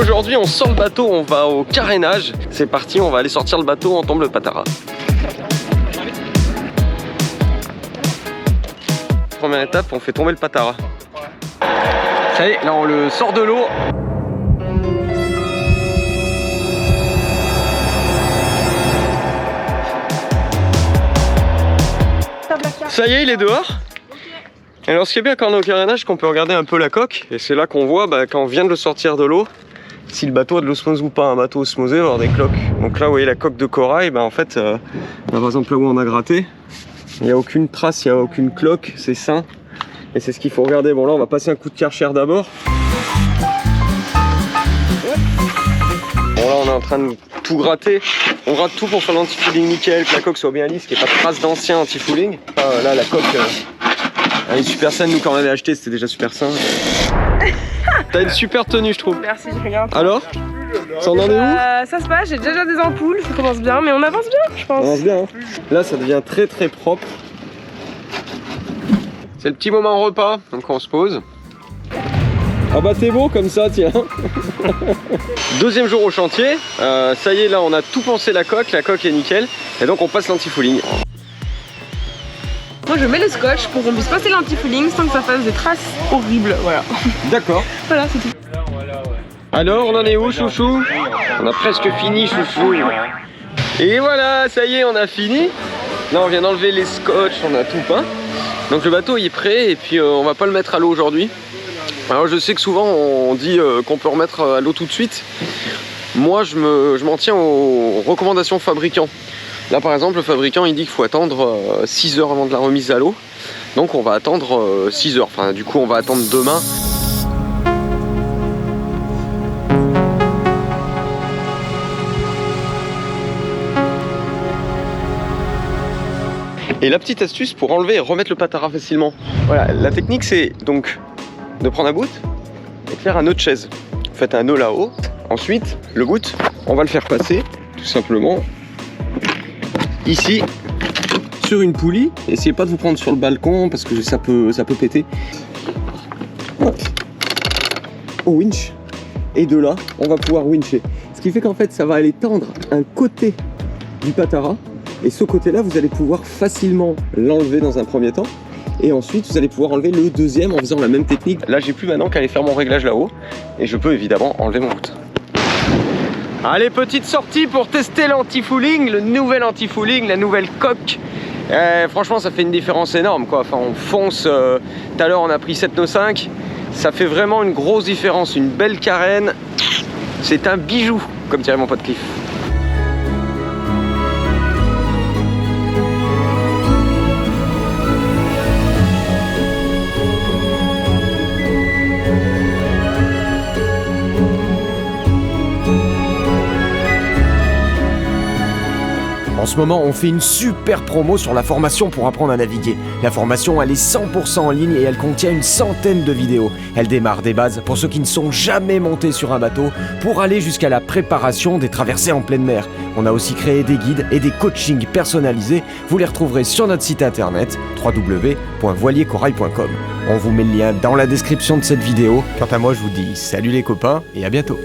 Aujourd'hui on sort le bateau, on va au carénage. C'est parti, on va aller sortir le bateau, on tombe le patara. Première étape, on fait tomber le patara. Ça y est, là on le sort de l'eau. Ça y est, il est dehors. Alors ce qui est bien quand on est au carénage, c'est qu'on peut regarder un peu la coque. Et c'est là qu'on voit quand on vient de le sortir de l'eau, si le bateau a de l'osmose ou pas. Un bateau osmosé va avoir des cloques. Donc là vous voyez la coque de corail, en fait, là, par exemple là où on a gratté, il n'y a aucune trace, il n'y a aucune cloque, c'est sain. Et c'est ce qu'il faut regarder. Bon là on va passer un coup de Karcher d'abord. Bon là on est en train de tout gratter. On gratte tout pour faire l'anti-fouling nickel, que la coque soit bien lisse, qu'il n'y ait pas de trace d'ancien anti-fouling. Là la coque elle est super saine, nous quand on l'avait acheté c'était déjà super sain. T'as une super tenue je trouve. Merci, je regarde. Alors ça en est où? Ça se passe, j'ai déjà des ampoules, ça commence bien, mais on avance bien je pense. On avance bien hein. Là ça devient très très propre. C'est le petit moment repas, donc on se pose. Ah bah t'es beau comme ça tiens. Deuxième jour au chantier, ça y est là on a tout pensé la coque est nickel. Et donc on passe l'anti-fouling. Moi je mets le scotch pour qu'on puisse passer l'anti-fouling sans que ça fasse des traces horribles, voilà. D'accord. Voilà c'est tout. Alors on en est où chouchou? On a presque fini chouchou. Et voilà, ça y est on a fini. Là on vient d'enlever les scotch, on a tout peint. Donc le bateau il est prêt et puis on va pas le mettre à l'eau aujourd'hui. Alors je sais que souvent on dit qu'on peut remettre à l'eau tout de suite. Moi je m'en tiens aux recommandations fabricants. Là par exemple le fabricant il dit qu'il faut attendre 6 heures avant de la remise à l'eau. Donc on va attendre 6 heures, enfin du coup on va attendre demain. Et la petite astuce pour enlever et remettre le patara facilement. Voilà, la technique c'est donc de prendre un bout et de faire un nœud de chaise. Vous faites un nœud là-haut. Ensuite, le bout, on va le faire passer tout simplement ici sur une poulie. Essayez pas de vous prendre sur le balcon parce que ça peut péter. Hop. Au winch. Et de là, on va pouvoir wincher. Ce qui fait qu'en fait, ça va aller tendre un côté du patara. Et ce côté-là, vous allez pouvoir facilement l'enlever dans un premier temps. Et ensuite, vous allez pouvoir enlever le deuxième en faisant la même technique. Là, j'ai plus maintenant qu'à aller faire mon réglage là-haut. Et je peux évidemment enlever mon bout. Allez, petite sortie pour tester l'anti-fouling, le nouvel anti-fouling, la nouvelle coque. Franchement, ça fait une différence énorme, quoi. Enfin, on fonce. Tout à l'heure, on a pris 7,5. Ça fait vraiment une grosse différence. Une belle carène. C'est un bijou, comme dirait mon pote Cliff. En ce moment, on fait une super promo sur la formation pour apprendre à naviguer. La formation, elle est 100% en ligne et elle contient une centaine de vidéos. Elle démarre des bases pour ceux qui ne sont jamais montés sur un bateau pour aller jusqu'à la préparation des traversées en pleine mer. On a aussi créé des guides et des coachings personnalisés. Vous les retrouverez sur notre site internet www.voiliercorail.com. On vous met le lien dans la description de cette vidéo. Quant à moi, je vous dis salut les copains et à bientôt.